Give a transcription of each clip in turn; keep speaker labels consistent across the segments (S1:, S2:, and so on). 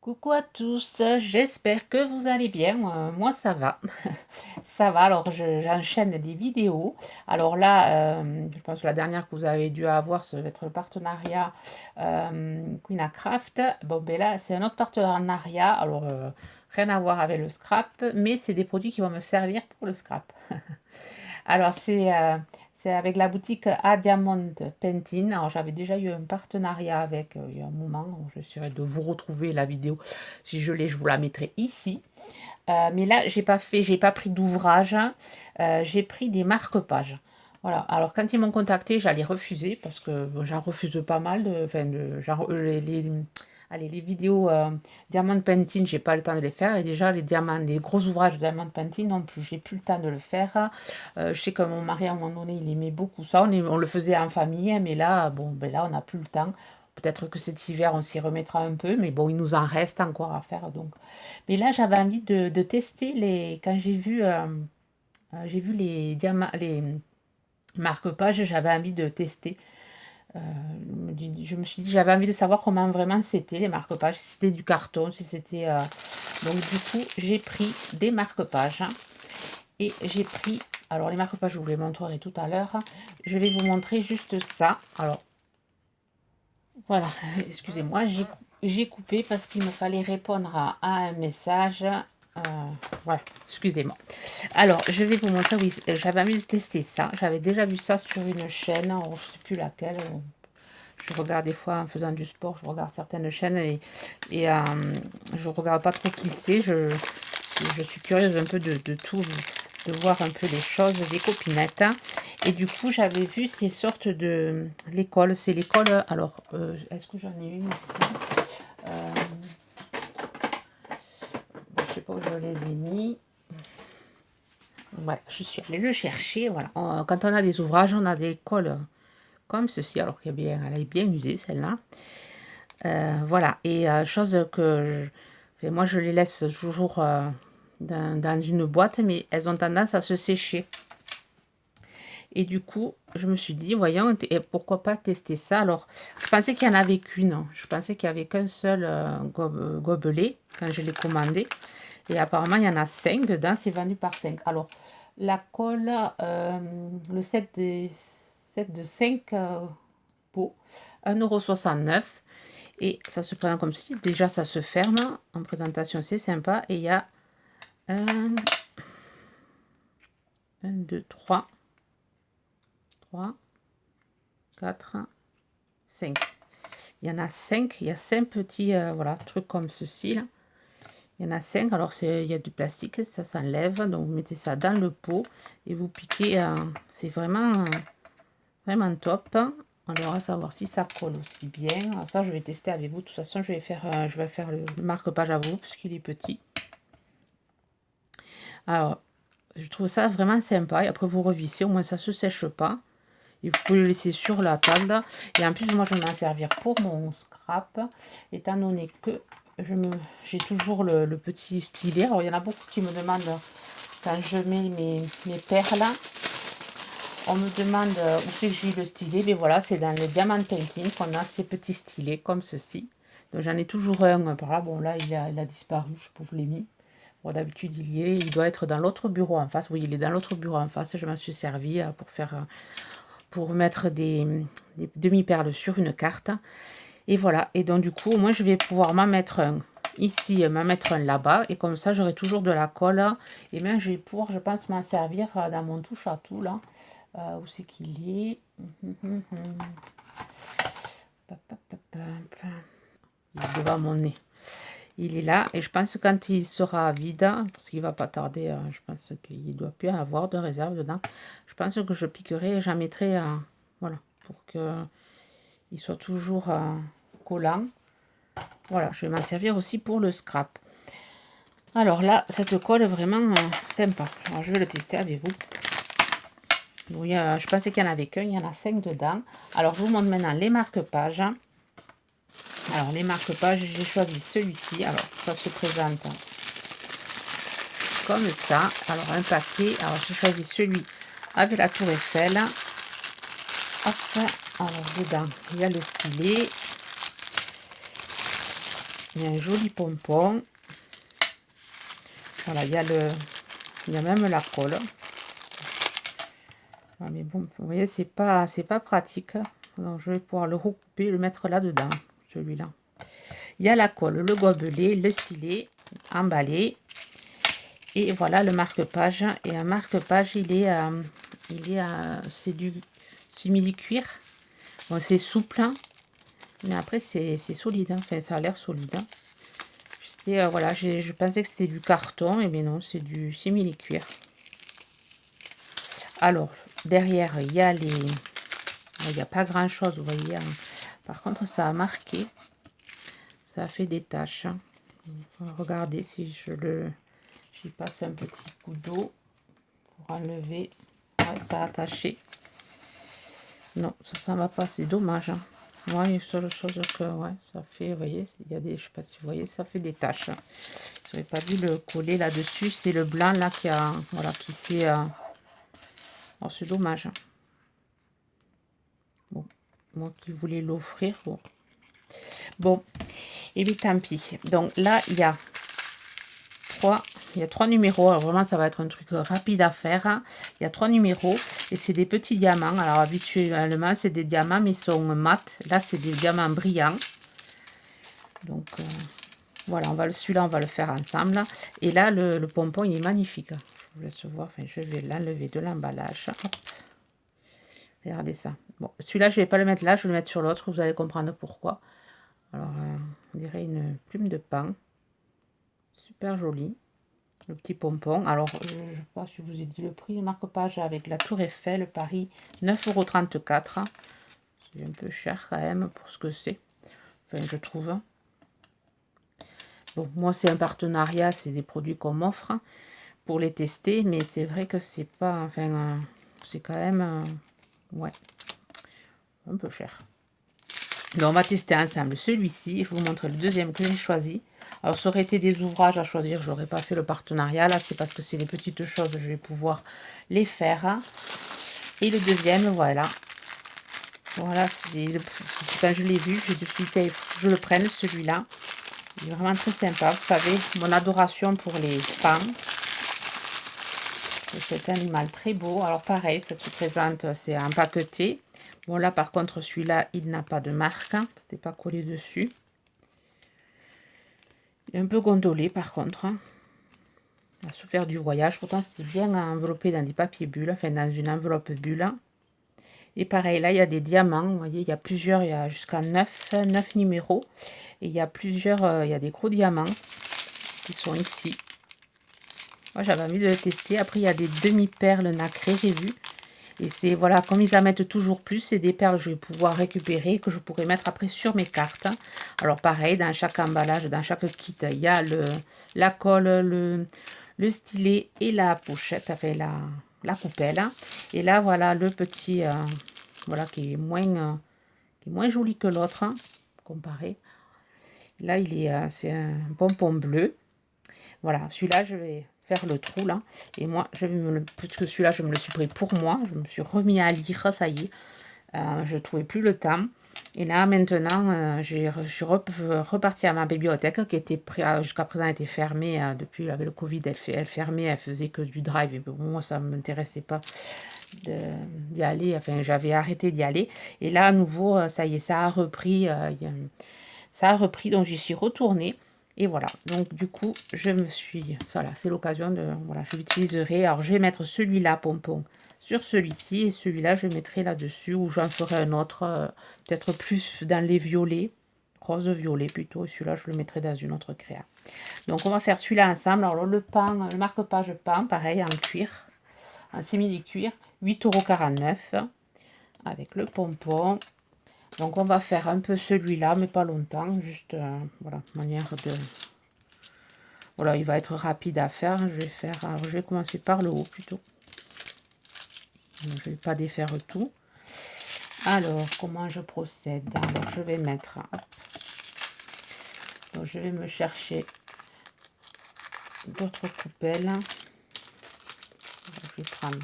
S1: Coucou à tous, j'espère que vous allez bien. Moi ça va. Ça va, alors j'enchaîne des vidéos. Alors là, je pense que la dernière que vous avez dû avoir, ça va être le partenariat Queen Craft. Bon, ben là, c'est un autre partenariat. Alors, rien à voir avec le scrap, mais c'est des produits qui vont me servir pour le scrap. Alors, c'est avec la boutique A Diamond Painting. Alors, j'avais déjà eu un partenariat avec il y a un moment. J'essaierai de vous retrouver la vidéo. Si je l'ai, je vous la mettrai ici. Mais là, j'ai pas pris d'ouvrage. J'ai pris des marque-pages. Voilà. Alors, quand ils m'ont contacté, j'allais refuser parce que bon, j'en refuse pas mal. Allez, les vidéos Diamond Painting, j'ai pas le temps de les faire. Et déjà, les gros ouvrages de Diamond Painting non plus, j'ai plus le temps de le faire. Je sais que mon mari, à un moment donné, il aimait beaucoup ça. On le faisait en famille, mais là, bon, ben là, on n'a plus le temps. Peut-être que cet hiver, on s'y remettra un peu, mais bon, il nous en reste encore à faire. Donc. Mais là, j'avais envie de tester les. Quand j'ai vu les marque-pages, j'avais envie de tester. Je me suis dit, j'avais envie de savoir comment vraiment c'était les marque-pages, si c'était du carton, si c'était. Donc, du coup, j'ai pris des marque-pages. Et j'ai pris. Alors, les marque-pages, je vous les montrerai tout à l'heure. Je vais vous montrer juste ça. Alors, voilà, excusez-moi, j'ai coupé parce qu'il me fallait répondre à un message. Voilà, excusez-moi. Alors, je vais vous montrer, oui, j'avais envie de tester ça. J'avais déjà vu ça sur une chaîne, je ne sais plus laquelle. Je regarde des fois en faisant du sport, je regarde certaines chaînes et je regarde pas trop qui c'est. Je suis curieuse un peu de tout, de voir un peu les choses des copinettes. Et du coup, j'avais vu ces sortes de... L'école, c'est l'école... Alors, est-ce que j'en ai une ici je sais pas où je les ai mis. Ouais, je suis allée le chercher. Voilà. Quand on a des ouvrages, on a des cols comme ceci. Alors qu'elle elle est bien usée, celle-là. Voilà. Et chose que... moi, je les laisse toujours dans une boîte, mais elles ont tendance à se sécher. Et du coup, je me suis dit, voyons, et pourquoi pas tester ça. Alors, je pensais qu'il n'y en avait qu'une. Je pensais qu'il n'y avait qu'un seul gobelet quand je l'ai commandé. Et apparemment, il y en a 5 dedans. C'est vendu par 5. Alors, la colle, le set de 5 pots, 1,69 €. Et ça se présente comme si. Déjà, ça se ferme. En présentation, c'est sympa. Et il y a 1, 2, 3, 4, 5. Il y en a 5. Il y a 5 petits voilà, trucs comme ceci. Là. Il y en a 5. Alors, il y a du plastique. Ça s'enlève. Donc, vous mettez ça dans le pot. Et vous piquez. C'est vraiment, vraiment top. Alors, on va savoir si ça colle aussi bien. Alors, ça, je vais tester avec vous. De toute façon, je vais faire le marque-page à vous. Puisqu'il est petit. Alors, je trouve ça vraiment sympa. Et après, vous revissez. Au moins, ça ne se sèche pas. Et vous pouvez le laisser sur la table. Et en plus, moi, je vais m'en servir pour mon scrap. Étant donné que j'ai toujours le petit stylet. Alors, il y en a beaucoup qui me demandent, quand je mets mes perles, on me demande où c'est que j'ai le stylet. Mais voilà, c'est dans le Diamond Painting qu'on a ces petits stylets comme ceci. Donc, j'en ai toujours un par là. Bon, là, il a disparu. Je sais pas où je l'ai mis. Bon, d'habitude, il y est. Il doit être dans l'autre bureau en face. Oui, il est dans l'autre bureau en face. Je m'en suis servi pour mettre des demi-perles sur une carte. Et voilà. Et donc, du coup, moi, je vais pouvoir m'en mettre un ici, m'en mettre un là-bas. Et comme ça, j'aurai toujours de la colle. Et bien, je vais pouvoir, je pense, m'en servir dans mon touche à tout, là. Où c'est qu'il est? Il est devant mon nez. Il est là. Et je pense que quand il sera vide, parce qu'il va pas tarder, je pense qu'il doit plus avoir de réserve dedans. Je pense que je piquerai et j'en mettrai, voilà, pour qu'il soit toujours collant. Voilà, je vais m'en servir aussi pour le scrap. Alors là, cette colle est vraiment sympa. Alors, je vais le tester avec vous. Donc, je pensais qu'il n'y en avait qu'un, il y en a 5 dedans. Alors, je vous montre maintenant les marque-pages. Alors, les marque-pages, j'ai choisi celui-ci. Alors, ça se présente comme ça. Alors, un paquet. Alors, j'ai choisi celui avec la tour Eiffel. Hop. Alors, dedans, il y a le stylet. Il y a un joli pompon. Voilà, il y a même la colle. Ah, mais bon, vous voyez, c'est pas pratique. Donc, je vais pouvoir le recouper et le mettre là-dedans, celui-là. Il y a la colle, le gobelet, le stylet emballé. Et voilà le marque-page. Et un marque-page, c'est du simili-cuir. Bon, c'est souple, hein, mais après, c'est solide. Hein. Enfin, ça a l'air solide. Hein. Voilà, je pensais que c'était du carton, et bien non, c'est du simili-cuir. Alors, derrière, il y a les... Il n'y a pas grand-chose, vous voyez. Hein. Par contre, ça a marqué. Ça a fait des taches. Hein. Regardez si j'y passe un petit coup d'eau pour enlever. Ouais, ça a attaché. Non, ça va pas, c'est dommage. Hein. Ouais, il y a une seule chose que, ouais, ça fait, vous voyez, il y a des, je sais pas si vous voyez, ça fait des taches. Je n'avais pas dû le coller là-dessus. C'est le blanc là qui a, voilà, qui s'est... Oh, c'est dommage. Bon, moi qui voulais l'offrir, bon. Bon, et bien tant pis. Donc là, il y a trois numéros. Alors vraiment, ça va être un truc rapide à faire. Hein. Il y a 3 numéros et c'est des petits diamants. Alors habituellement, c'est des diamants, mais ils sont mat. Là, c'est des diamants brillants. Donc voilà, celui-là, on va le faire ensemble. Et là, le pompon, il est magnifique. Je vous laisse voir. Enfin, je vais l'enlever de l'emballage. Regardez ça. Bon, celui-là, je ne vais pas le mettre là, je vais le mettre sur l'autre. Vous allez comprendre pourquoi. Alors, on dirait une plume de pain. Super joli. Le petit pompon. Alors, je ne sais pas si je vous ai dit le prix. Le marque-page avec la Tour Eiffel, Paris, 9,34 €. C'est un peu cher quand même pour ce que c'est. Enfin, je trouve. Bon, moi, c'est un partenariat. C'est des produits qu'on m'offre pour les tester. Mais c'est vrai que c'est pas... Enfin, c'est quand même... ouais, un peu cher. Donc, on va tester ensemble celui-ci. Je vous montre le deuxième que j'ai choisi. Alors, ça aurait été des ouvrages à choisir. J'aurais pas fait le partenariat. Là, c'est parce que c'est les petites choses. Je vais pouvoir les faire. Et le deuxième, voilà. Voilà, quand je l'ai vu, je me suis dit, je le prenne, celui-là. Il est vraiment très sympa. Vous savez, mon adoration pour les pans. C'est un animal très beau. Alors, pareil, ça se présente, c'est empaqueté. Bon, là, par contre, celui-là, il n'a pas de marque. Hein. C'était pas collé dessus. Il est un peu gondolé, par contre. Hein. Il a souffert du voyage. Pourtant, c'était bien enveloppé dans des papiers bulles. Enfin, dans une enveloppe bulle. Et pareil, là, il y a des diamants. Vous voyez, il y a plusieurs. Il y a jusqu'à 9 numéros. Et il y a plusieurs... il y a des gros diamants qui sont ici. Moi, j'avais envie de le tester. Après, il y a des demi-perles nacrées, j'ai vu. Et c'est, voilà, comme ils en mettent toujours plus, c'est des perles que je vais pouvoir récupérer, que je pourrai mettre après sur mes cartes. Alors pareil, dans chaque emballage, dans chaque kit, il y a la colle, le stylet et la pochette, enfin la coupelle. Et là, voilà, le petit, voilà, qui est moins joli que l'autre, comparé. Là, c'est un pompon bleu. Voilà, celui-là, je vais faire le trou là. Et moi, puisque celui-là, je me le suis pris pour moi. Je me suis remis à lire, ça y est. Je ne trouvais plus le temps. Et là, maintenant, je suis repartie à ma bibliothèque qui était jusqu'à présent était fermée depuis avec le Covid. Elle fermait, elle faisait que du drive. Et bon, moi, ça ne m'intéressait pas d'y aller. Enfin, j'avais arrêté d'y aller. Et là, à nouveau, ça y est, ça a repris. Ça a repris, donc j'y suis retournée. Et voilà, donc du coup, voilà, c'est l'occasion de... Voilà, je l'utiliserai. Alors, je vais mettre celui-là, pompon, sur celui-ci. Et celui-là, je mettrai là-dessus, ou j'en ferai un autre, peut-être plus dans les violets. Rose-violet plutôt. Et celui-là, je le mettrai dans une autre créa. Donc, on va faire celui-là ensemble. Alors, le marque-page pain, pareil, en cuir. En simili-cuir, 8,49 € avec le pompon. Donc, on va faire un peu celui-là, mais pas longtemps. Juste, voilà, manière de... Voilà, il va être rapide à faire. Alors, je vais commencer par le haut, plutôt. Donc, je ne vais pas défaire tout. Alors, comment je procède? Alors, je vais mettre... Hop. Donc, je vais me chercher d'autres coupelles. Donc, je vais prendre...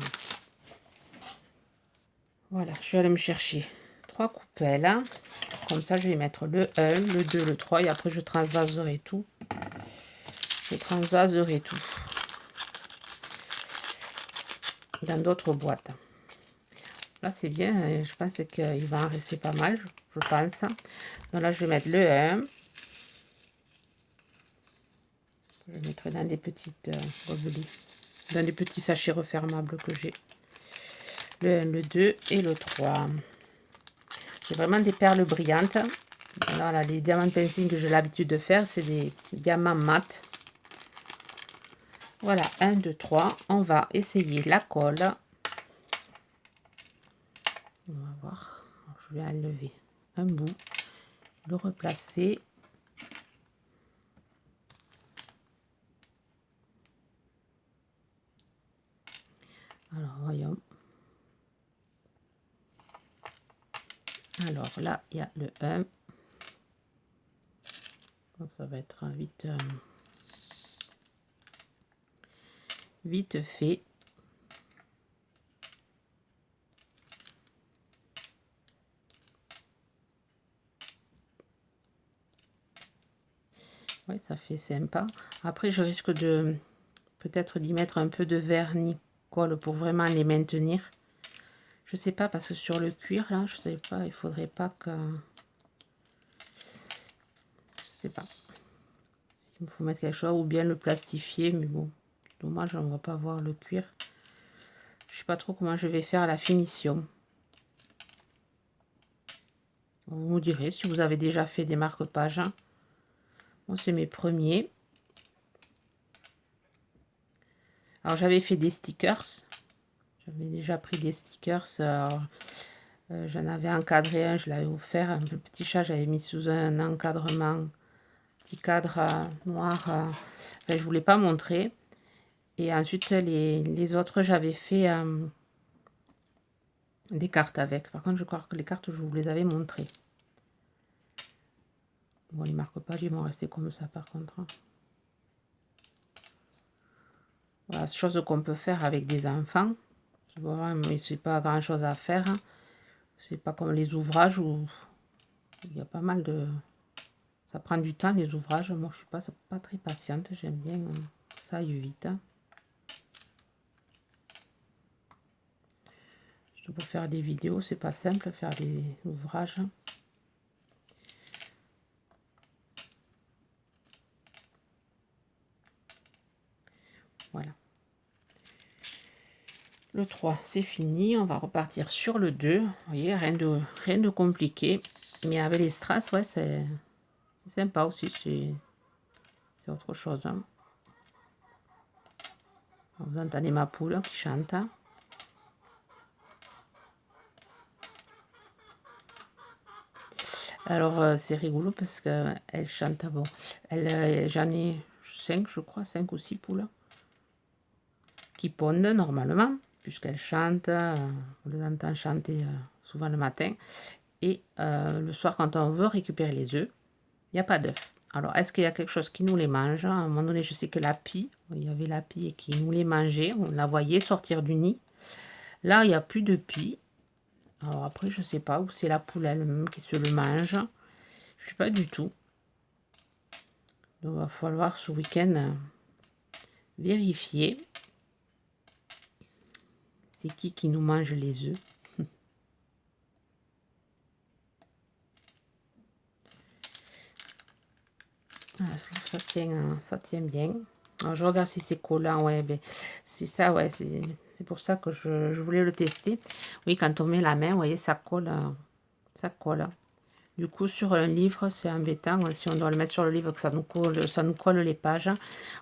S1: Voilà, je vais aller me chercher 3 coupelles. Comme ça, je vais mettre le 1, le 2, le 3 et après je transvaserai tout. Je transvaserai tout dans d'autres boîtes. Là, c'est bien. Je pense qu'il va en rester pas mal, je pense. Donc là, je vais mettre le 1. Je mettrai dans des petites gobelets, dans des petits sachets refermables que j'ai. Le 1, le 2 et le 3. C'est vraiment des perles brillantes. Voilà, les diamants pencil que j'ai l'habitude de faire, c'est des diamants mat. Voilà, 1, 2, 3. On va essayer la colle. On va voir. Je vais enlever un bout, le replacer. Alors, voyons. Alors là, il y a le 1. Donc ça va être vite, vite fait. Ouais, ça fait sympa. Après, je risque de peut-être d'y mettre un peu de vernis colle pour vraiment les maintenir. Je sais pas, parce que sur le cuir, là, je sais pas, il faudrait pas que... Je sais pas. S'il me faut mettre quelque chose, ou bien le plastifier, mais bon, dommage, on va pas voir le cuir. Je sais pas trop comment je vais faire la finition. Vous me direz si vous avez déjà fait des marque-pages. Moi, c'est mes premiers. Alors, j'avais fait des stickers. J'avais déjà pris des stickers. J'en avais encadré un, je l'avais offert. Un petit chat, j'avais mis sous un encadrement, petit cadre noir. Enfin, je voulais pas montrer. Et ensuite, les autres, j'avais fait des cartes avec. Par contre, je crois que les cartes, je vous les avais montrées. Bon, les marque-pages, ils vont rester comme ça, par contre. Voilà, c'est chose qu'on peut faire avec des enfants. Mais c'est pas grand chose à faire. C'est pas comme les ouvrages où il y a pas mal de... Ça prend du temps, les ouvrages. Moi, je suis pas très patiente. J'aime bien que ça aille vite. Pour faire des vidéos, c'est pas simple, faire des ouvrages. Voilà. Le 3, c'est fini. On va repartir sur le 2. Vous voyez, rien de compliqué. Mais avec les strass, ouais, c'est sympa aussi. C'est autre chose. Hein. Vous entendez ma poule qui chante. Alors, c'est rigolo parce qu'elle chante. Bon, j'en ai 5, je crois, 5 ou 6 poules qui pondent normalement, puisqu'elles chantent. On les entend chanter souvent le matin. Et le soir, quand on veut récupérer les œufs, il n'y a pas d'œufs. Alors, est-ce qu'il y a quelque chose qui nous les mange? À un moment donné, je sais que la pie, il y avait la pie qui nous les mangeait. On la voyait sortir du nid. Là, il n'y a plus de pie. Alors après, je ne sais pas où c'est la poule elle-même qui se le mange. Je ne sais pas du tout. Donc, il va falloir ce week-end vérifier. C'est qui nous mange les œufs. Voilà, ça tient bien. Alors, je regarde si c'est collant. Ouais, ben, c'est ça, ouais. C'est pour ça que je voulais le tester. Oui, quand on met la main, vous voyez, ça colle. Ça colle. Du coup, sur un livre, c'est embêtant. Si on doit le mettre sur le livre, que ça nous colle les pages.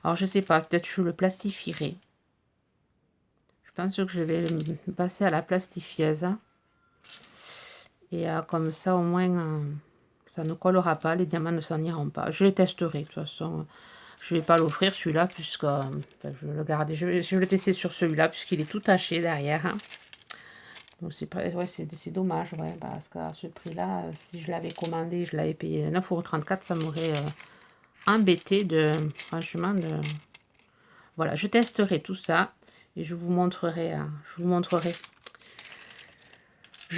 S1: Alors, je sais pas, peut-être je le plastifierai. Je pense que je vais le passer à la plastifieuse. Et comme ça, au moins, ça ne collera pas. Les diamants ne s'en iront pas. Je les testerai. De toute façon, je ne vais pas l'offrir celui-là, puisque je vais le garder. Je vais le tester sur celui-là, puisqu'il est tout taché derrière. Hein. Donc, c'est dommage, ouais, parce qu'à ce prix-là, si je l'avais commandé, je l'avais payé 9,34 €, ça m'aurait embêté franchement, Voilà, je testerai tout ça et je vous montrerai. Je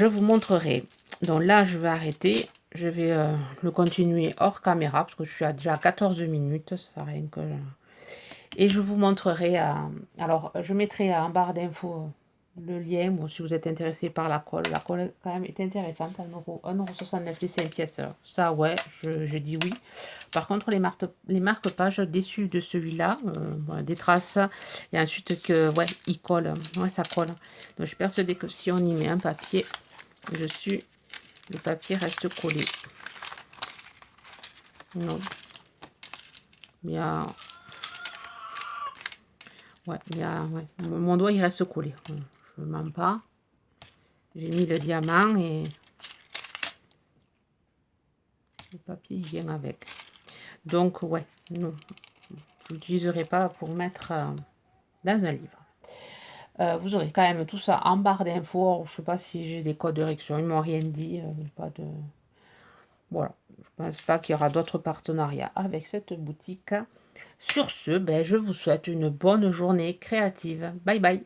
S1: vous montrerai. Donc là, je vais arrêter. je vais le continuer hors caméra, parce que je suis déjà à 14 minutes, ça rien que... Et je vous montrerai, alors je mettrai en barre d'infos le lien, bon, si vous êtes intéressé par la colle. La colle quand même est intéressante, 1,69 € les 5 pièces. Ça ouais, je dis oui. Par contre les marque-pages déçus de celui-là, voilà, des traces, et ensuite que ouais, il colle, ouais ça colle. Donc je suis persuadée que si on y met un papier dessus, le papier reste collé. Non. Bien. Ouais, ouais. Mon doigt il reste collé. Je ne mens pas. J'ai mis le diamant et le papier il vient avec. Donc ouais, non. Je l'utiliserai pas pour mettre dans un livre. Vous aurez quand même tout ça en barre d'infos. Je sais pas si j'ai des codes de réduction. Ils m'ont rien dit. Pas de... Voilà. Je pense pas qu'il y aura d'autres partenariats avec cette boutique. Sur ce, ben, je vous souhaite une bonne journée créative. Bye bye.